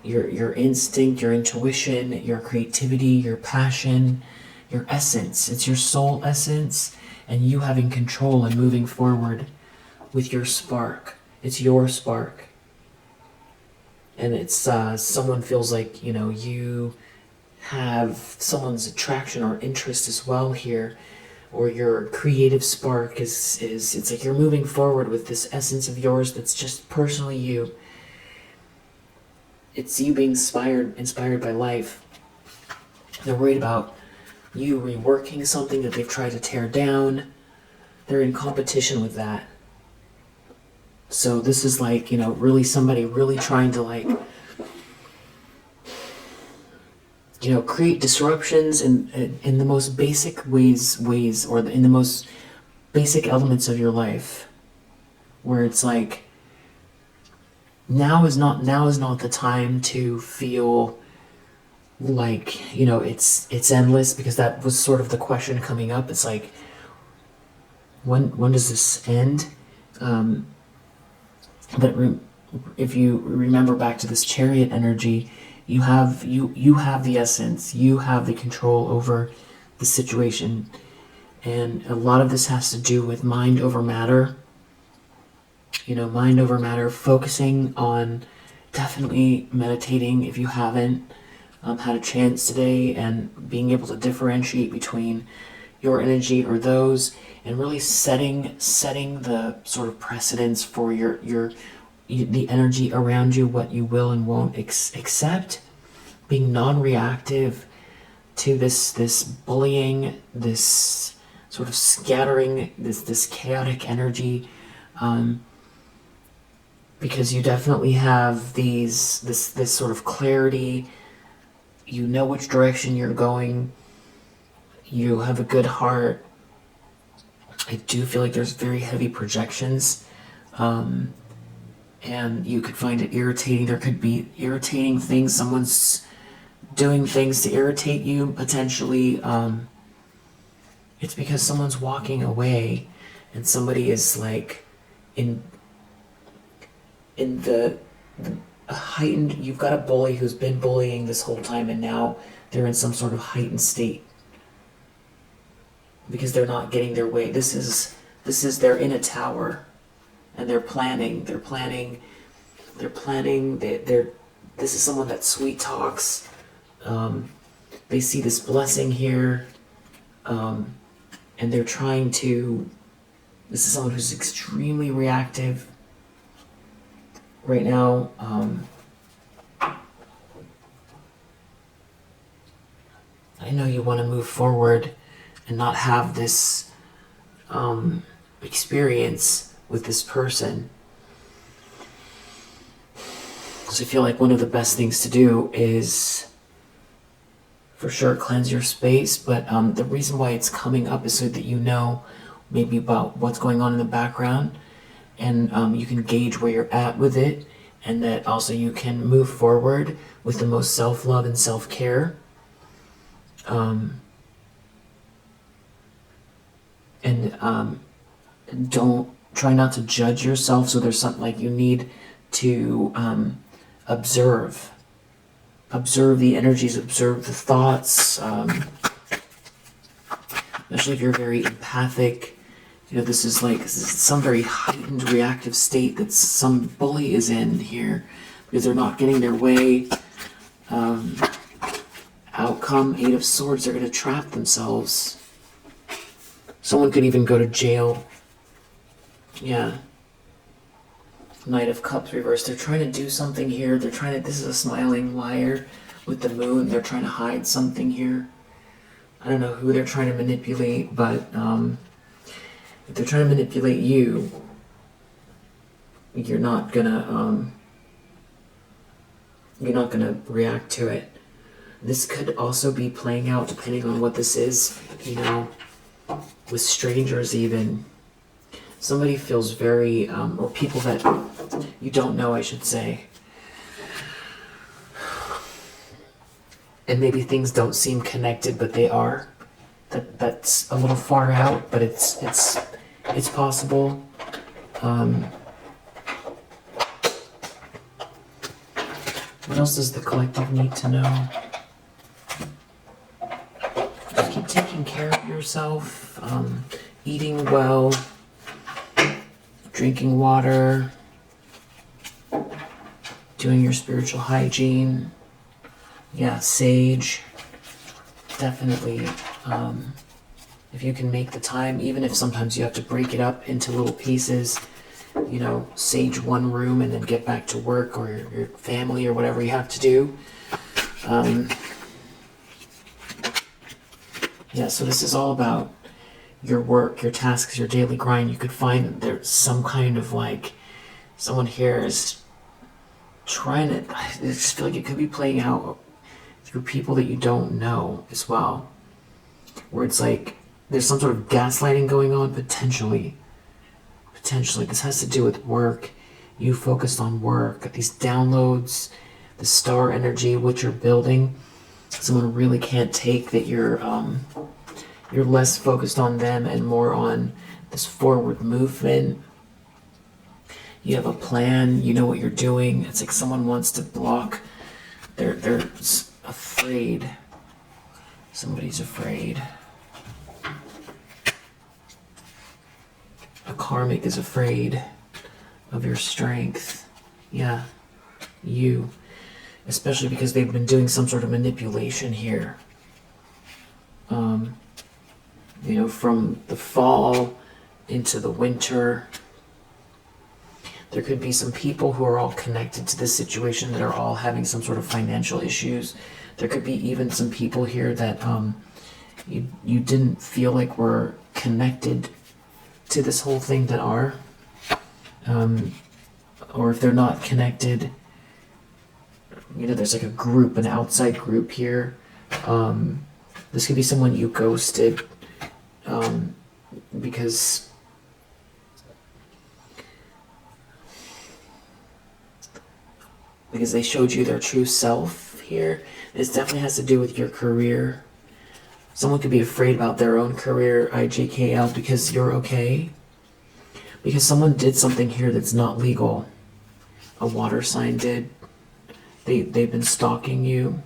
your instinct, your intuition, your creativity, your passion, your essence. It's your soul essence, and you having control and moving forward with your spark. It's your spark. And it's someone feels like, you have someone's attraction or interest as well here, or your creative spark is it's like you're moving forward with this essence of yours that's just personally you. It's you being inspired by life. They're worried about you reworking something that they've tried to tear down. They're in competition with that. So this is really somebody really trying to create disruptions in the most basic ways, or in the most basic elements of your life, where it's like, now is not the time to feel like, it's endless, because that was sort of the question coming up. It's like, when does this end? But if you remember back to this Chariot energy, you have the essence, you have the control over the situation, and a lot of this has to do with mind over matter. Mind over matter, focusing on, definitely meditating if you haven't had a chance today, and being able to differentiate between your energy or those, and really setting the sort of precedence for the energy around you, what you will and won't accept, being non-reactive to this bullying, this sort of scattering, this chaotic energy, because you definitely have this sort of clarity. You know which direction you're going. You have a good heart. I do feel like there's very heavy projections, and you could find it irritating. There could be irritating things. Someone's doing things to irritate you, potentially. It's because someone's walking away, and somebody is in the heightened. You've got a bully who's been bullying this whole time, and now they're in some sort of heightened state, because they're not getting their way. This is they're in a tower, and they're planning. This is someone that sweet talks. They see this blessing here, and they're trying to. This is someone who's extremely reactive right now. I know you want to move forward and not have this experience with this person. So I feel like one of the best things to do is, for sure, cleanse your space. But the reason why it's coming up is so that you know maybe about what's going on in the background, and you can gauge where you're at with it, and that also you can move forward with the most self-love and self-care. Don't try not to judge yourself. So there's something like you need to observe the energies, observe the thoughts, especially if you're very empathic. You know, this is some very heightened reactive state that some bully is in here because they're not getting their way. Outcome, Eight of Swords, they're going to trap themselves. Someone could even go to jail. Yeah. Knight of Cups reversed. They're trying to do something here. This is a smiling liar with the moon. They're trying to hide something here. I don't know who they're trying to manipulate, but if they're trying to manipulate you, you're not gonna react to it. This could also be playing out, depending on what this is, you know, with strangers even. Somebody feels very, or people that you don't know, I should say. And maybe things don't seem connected, but they are. That's a little far out, but it's possible. What else does the collective need to know? Just keep taking care of yourself, eating well, drinking water, doing your spiritual hygiene. Yeah, sage. Definitely. If you can make the time, even if sometimes you have to break it up into little pieces, you know, sage one room and then get back to work or your family or whatever you have to do. Yeah, so this is all about your work, your tasks, your daily grind. You could find that there's some kind of someone here is trying to, I just feel like it could be playing out through people that you don't know as well. Where it's like there's some sort of gaslighting going on, potentially. This has to do with work. You focused on work, these downloads, the star energy, what you're building. Someone really can't take that you're less focused on them and more on this forward movement. You have a plan, you know what you're doing. It's like someone wants to block. They're afraid. Somebody's afraid. A karmic is afraid of your strength. Yeah, you. Especially because they've been doing some sort of manipulation here. You know, from the fall into the winter. There could be some people who are all connected to this situation that are all having some sort of financial issues. There could be even some people here that you didn't feel like were connected to this whole thing that are. Or if they're not connected, you know, there's like a group, an outside group here. This could be someone you ghosted because they showed you their true self here. This definitely has to do with your career. Someone could be afraid about their own career, IJKL, because you're okay. Because someone did something here that's not legal. A water sign did. They've been stalking you.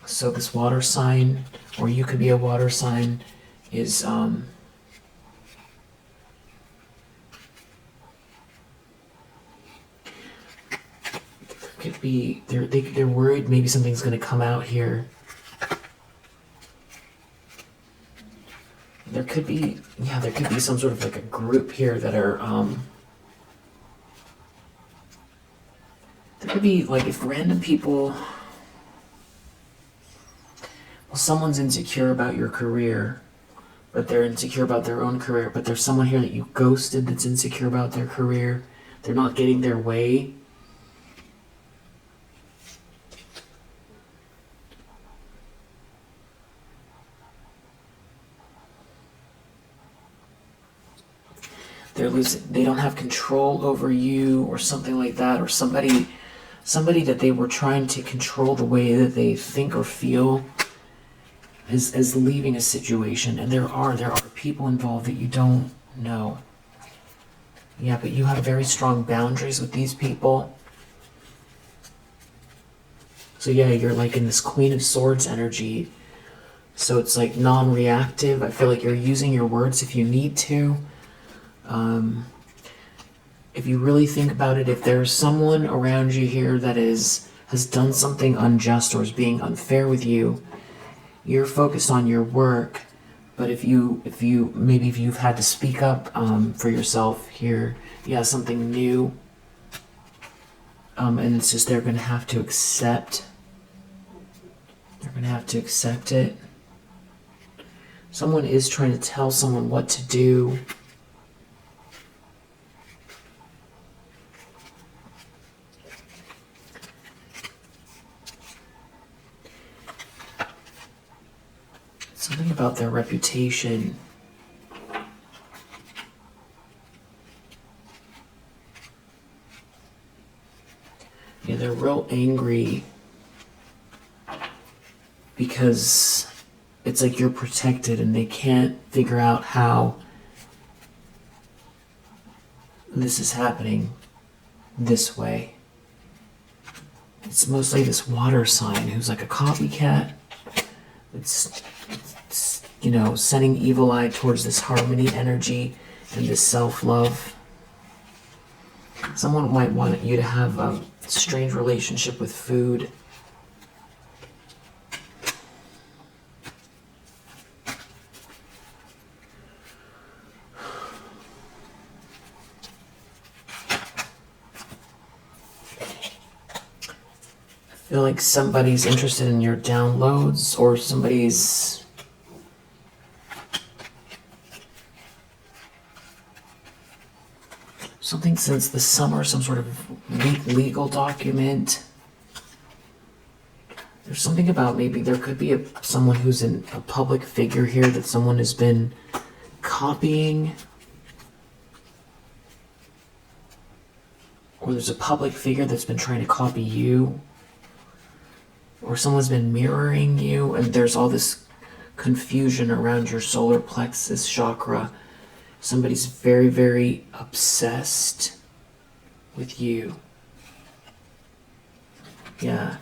So this water sign, or you could be a water sign, is could be they're worried maybe something's going to come out here. There could be some sort of like a group here that are there could be like if random people, well, someone's insecure about your career, but they're insecure about their own career, but there's someone here that you ghosted that's insecure about their career. They're not getting their way. they don't have control over you or something like that, or somebody that they were trying to control the way that they think or feel is leaving a situation. And there are people involved that you don't know. Yeah, but you have very strong boundaries with these people. So yeah, you're like in this Queen of Swords energy. So it's like non-reactive. I feel like you're using your words if you need to. If you really think about it, if there's someone around you here that has done something unjust or is being unfair with you, you're focused on your work. But if you've had to speak up for yourself here, yeah, something new, and it's just they're gonna have to accept. They're gonna have to accept it. Someone is trying to tell someone what to do. Something about their reputation. Yeah, they're real angry because it's like you're protected and they can't figure out how this is happening this way. It's mostly this water sign who's like a copycat. It's sending evil eye towards this harmony energy and this self-love. Someone might want you to have a strange relationship with food. I feel like somebody's interested in your downloads, or somebody's something since the summer, some sort of legal document. There's something about maybe there could be someone who's a public figure here that someone has been copying. Or there's a public figure that's been trying to copy you. Or someone's been mirroring you, and there's all this confusion around your solar plexus chakra. Somebody's very, very obsessed with you. Yeah.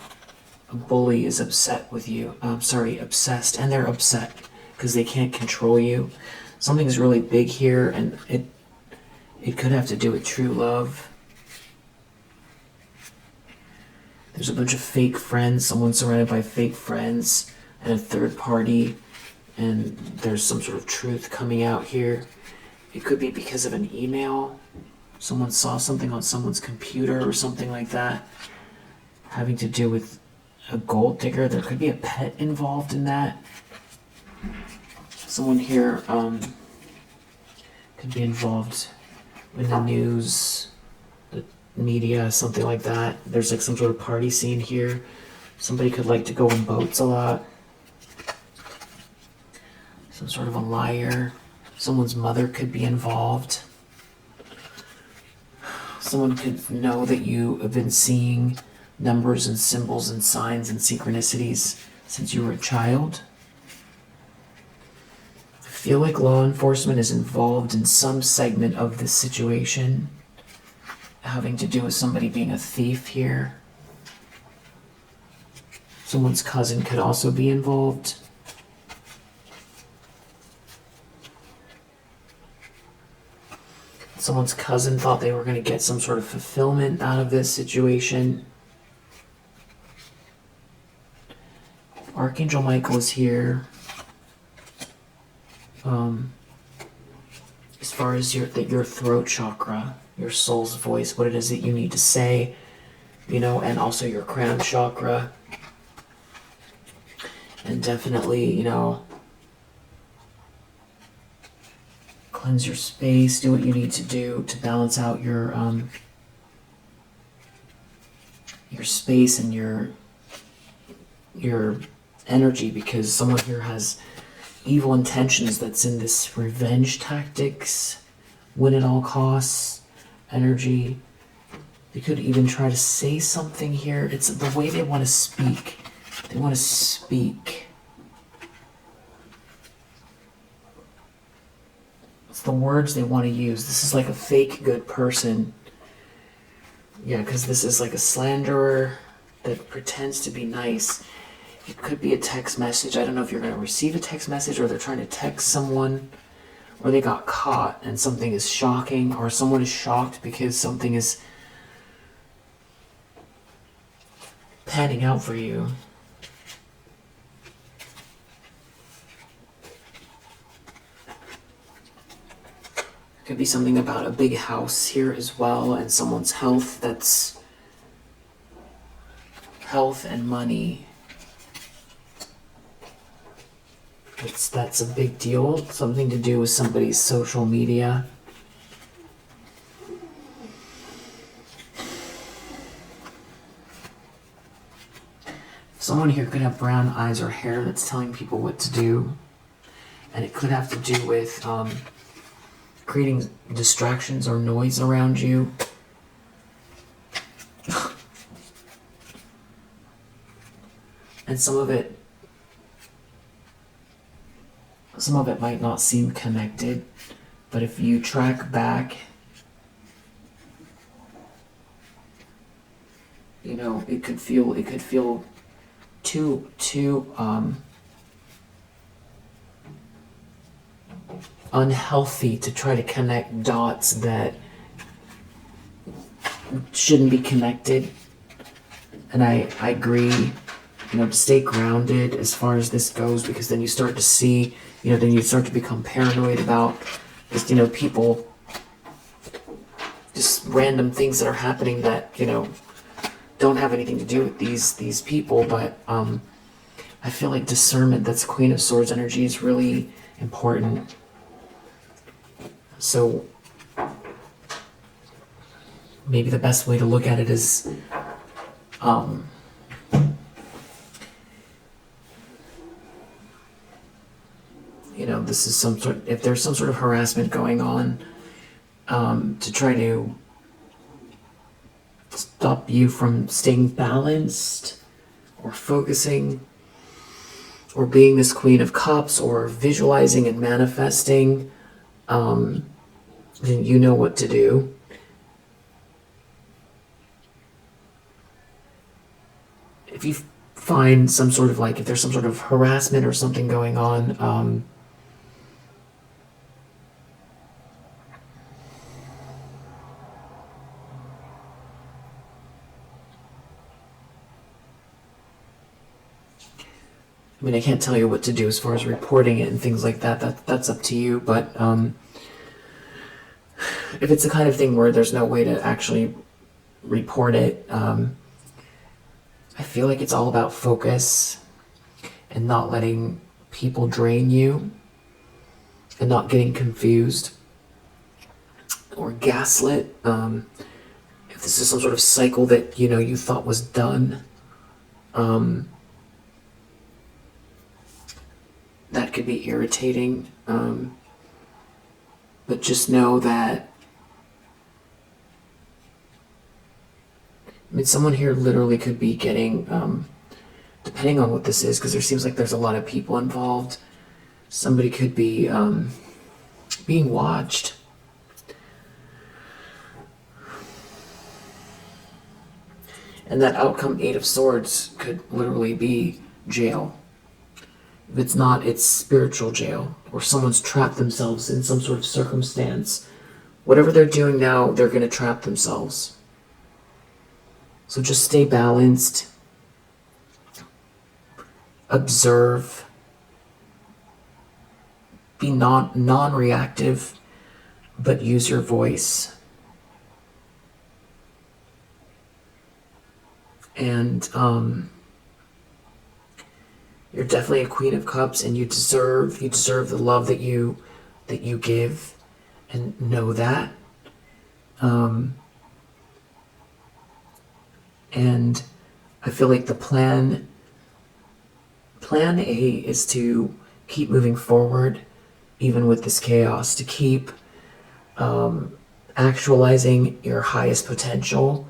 A bully is upset with you. Obsessed. And they're upset because they can't control you. Something's really big here, and it could have to do with true love. There's a bunch of fake friends. Someone's surrounded by fake friends and a third party. And there's some sort of truth coming out here. It could be because of an email. Someone saw something on someone's computer or something like that, having to do with a gold digger. There could be a pet involved in that. Someone here could be involved in the news, the media, something like that. There's like some sort of party scene here. Somebody could like to go on boats a lot. Some sort of a liar. Someone's mother could be involved. Someone could know that you have been seeing numbers and symbols and signs and synchronicities since you were a child. I feel like law enforcement is involved in some segment of this situation, having to do with somebody being a thief here. Someone's cousin could also be involved. Someone's cousin thought they were going to get some sort of fulfillment out of this situation. Archangel Michael is here. As far as your throat chakra, your soul's voice, what it is that you need to say, and also your crown chakra. And definitely, cleanse your space, do what you need to do to balance out your space and your energy, because someone here has evil intentions that's in this revenge tactics win at all costs energy. They could even try to say something here. It's the way they want to speak. They want to speak. It's the words they want to use. This is like a fake good person. Yeah, because this is like a slanderer that pretends to be nice. It could be a text message. I don't know if you're going to receive a text message, or they're trying to text someone, or they got caught and something is shocking, or someone is shocked because something is panning out for you. Could be something about a big house here as well, and someone's health. That's health and money. That's a big deal. Something to do with somebody's social media. Someone here could have brown eyes or hair that's telling people what to do. And it could have to do with creating distractions or noise around you. And some of it might not seem connected, but if you track back, you know, it could feel too unhealthy to try to connect dots that shouldn't be connected. And I agree, you know, to stay grounded as far as this goes, because then you start to see, you know, then you start to become paranoid about just, you know, people, just random things that are happening that, you know, don't have anything to do with these people. But I feel like discernment, that's Queen of Swords energy, is really important. So maybe the best way to look at it is you know, this is some sort, if there's some sort of harassment going on, to try to stop you from staying balanced or focusing or being this Queen of Cups or visualizing and manifesting, then you know what to do. If you find some sort of, like, if there's some sort of harassment or something going on, I mean, I can't tell you what to do as far as reporting it and things like that. That's up to you. But if it's the kind of thing where there's no way to actually report it, I feel like it's all about focus and not letting people drain you and not getting confused or gaslit. If this is some sort of cycle that, you know, you thought was done, that could be irritating. But just know that, I mean, someone here literally could be getting, depending on what this is, because there seems like there's a lot of people involved, somebody could be being watched. And that outcome, 8 of Swords, could literally be jail. If it's not, it's spiritual jail, or someone's trapped themselves in some sort of circumstance. Whatever they're doing now, they're going to trap themselves. So just stay balanced. Observe. Be non-reactive, but use your voice. And you're definitely a Queen of Cups, and you deserve the love that you give, and know that. And I feel like the plan A is to keep moving forward, even with this chaos, to keep actualizing your highest potential,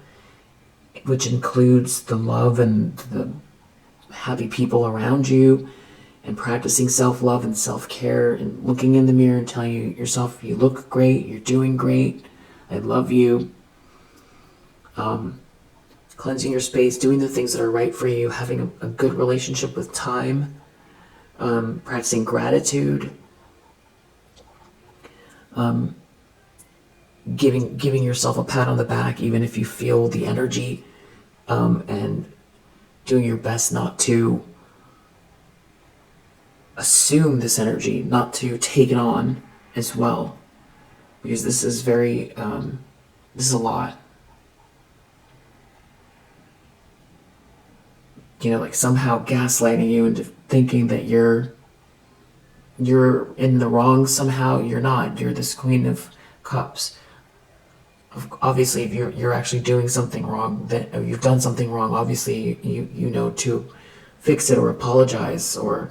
which includes the love and the happy people around you, and practicing self-love and self-care, and looking in the mirror and telling yourself you look great, you're doing great, I love you. Cleansing your space, doing the things that are right for you, having a good relationship with time, practicing gratitude, giving yourself a pat on the back even if you feel the energy, and doing your best not to assume this energy, not to take it on as well, because this is very this is a lot. Like somehow gaslighting you into thinking that you're in the wrong. Somehow you're not. You're this Queen of Cups. Obviously, if you're actually doing something wrong, or you've done something wrong, obviously you know to fix it or apologize or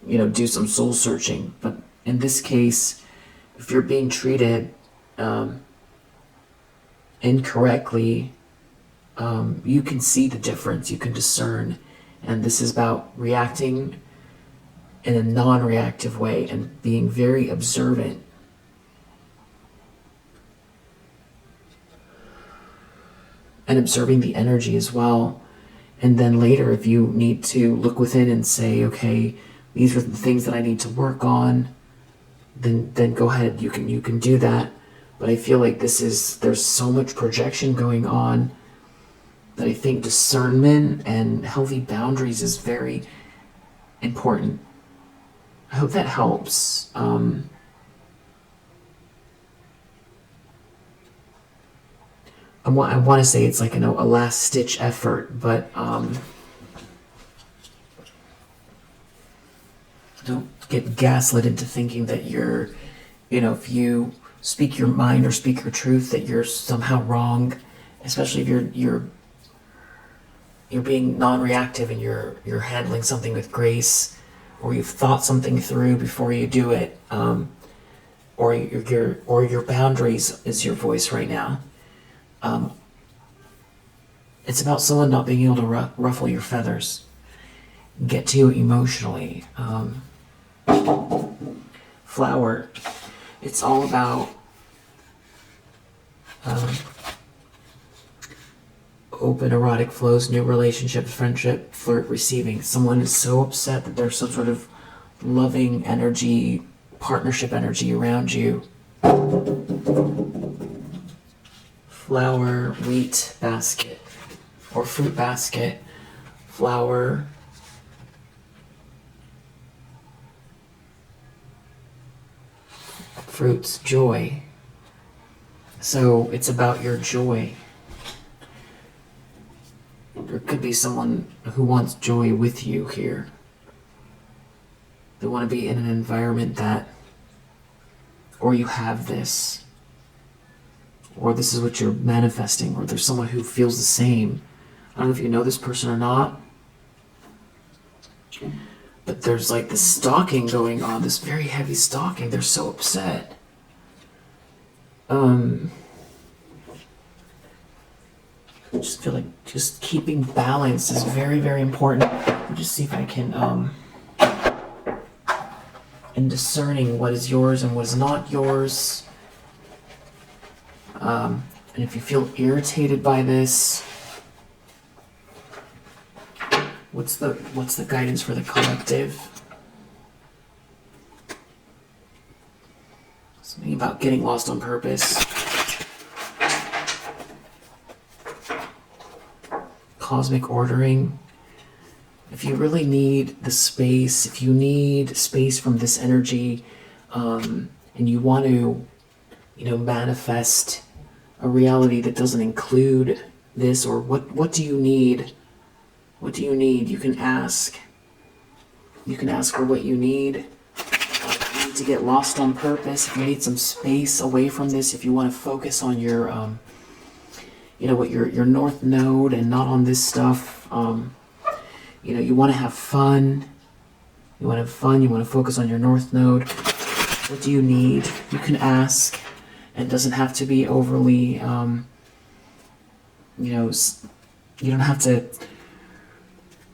do some soul searching. But in this case, if you're being treated incorrectly, you can see the difference, you can discern, and this is about reacting in a non-reactive way and being very observant. And observing the energy as well. And then later, if you need to look within and say, okay, these are the things that I need to work on, then go ahead, you can do that. But I feel like there's so much projection going on that I think discernment and healthy boundaries is very important. I hope that helps. I want to say it's like a last-ditch effort, but don't get gaslit into thinking that if you speak your mind or speak your truth, that you're somehow wrong, especially if you're being non-reactive and you're handling something with grace, or you've thought something through before you do it, or your boundaries is your voice right now. It's about someone not being able to ruffle your feathers, get to you emotionally. Flower, it's all about open erotic flows, new relationships, friendship, flirt, receiving. Someone is so upset that there's some sort of loving energy, partnership energy around you. Flower, wheat basket, or fruit basket. Flower, fruits, joy. So it's about your joy. There could be someone who wants joy with you here. They want to be in an environment or you have this, or this is what you're manifesting, or there's someone who feels the same. I don't know if you know this person or not, but there's like this stalking going on, this very heavy stalking. They're so upset. I just feel like just keeping balance is very, very important. I'll just see if I can, in discerning what is yours and what is not yours. And if you feel irritated by this, what's the guidance for the collective? Something about getting lost on purpose. Cosmic ordering. If you really need the space, if you need space from this energy, and you want to, manifest a reality that doesn't include this, or what do you need? What do you need? You can ask. You can ask for what you need. If you need to get lost on purpose, if you need some space away from this, if you want to focus on your your north node and not on this stuff. You want to have fun. You want to focus on your north node. What do you need? You can ask. and it doesn't have to be overly, you know, you don't have to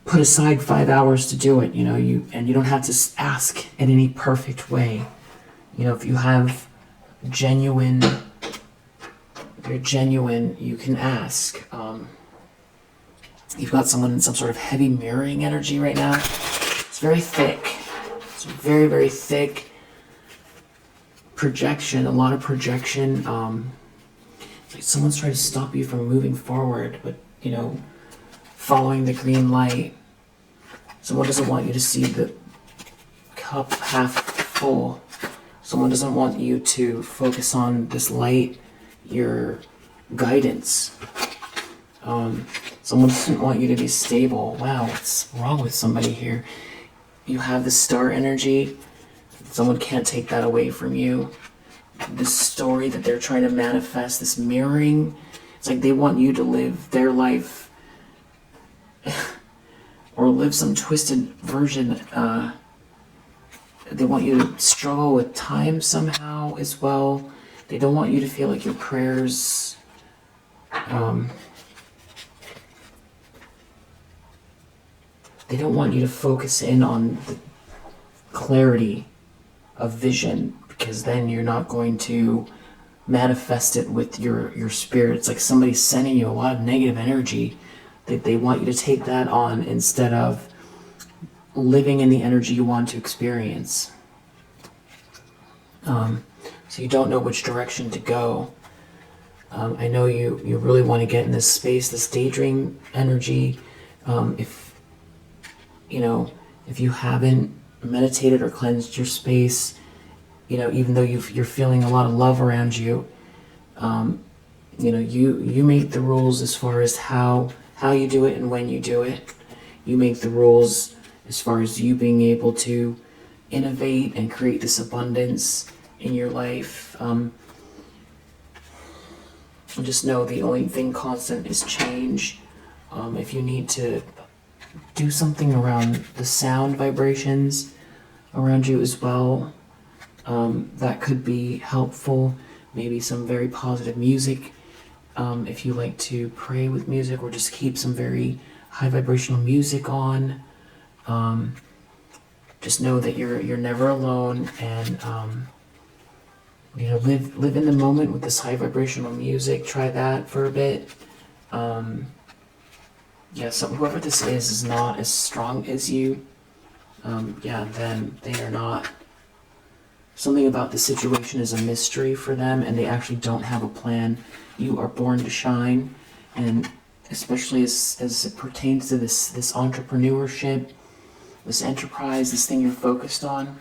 put aside 5 hours to do it, you know, and you don't have to ask in any perfect way. You know, if you have you're genuine, you can ask. You've got someone in some sort of heavy mirroring energy right now. It's very thick. It's very, very thick projection, a lot of projection. It's like someone's trying to stop you from moving forward, but, you know, following the green light. Someone doesn't want you to see the cup half full. Someone doesn't want you to focus on this light, your guidance. Someone doesn't want you to be stable. Wow, what's wrong with somebody here? You have the star energy. Someone can't take that away from you. This story that they're trying to manifest, this mirroring, it's like they want you to live their life or live some twisted version. They want you to struggle with time somehow as well. They don't want you to feel like your prayers they don't want you to focus in on the clarity of vision, because then you're not going to manifest it with your spirit. It's like somebody's sending you a lot of negative energy. They want you to take that on instead of living in the energy you want to experience. So you don't know which direction to go. I know you really want to get in this space, this daydream energy. If you haven't meditated or cleansed your space, you know, even though you're feeling a lot of love around you, you know, you make the rules as far as how you do it and when you do it. You make the rules as far as you being able to innovate and create this abundance in your life. Just know the only thing constant is change. If you need to do something around the sound vibrations around you as well, that could be helpful. Maybe some very positive music. If you like to pray with music, or just keep some very high vibrational music on. Just know that you're never alone, and you know, live in the moment with this high vibrational music. Try that for a bit. Yeah, so whoever this is not as strong as you. Then they are not. Something about the situation is a mystery for them, and they actually don't have a plan. You are born to shine, and especially as it pertains to this entrepreneurship, this enterprise, this thing you're focused on.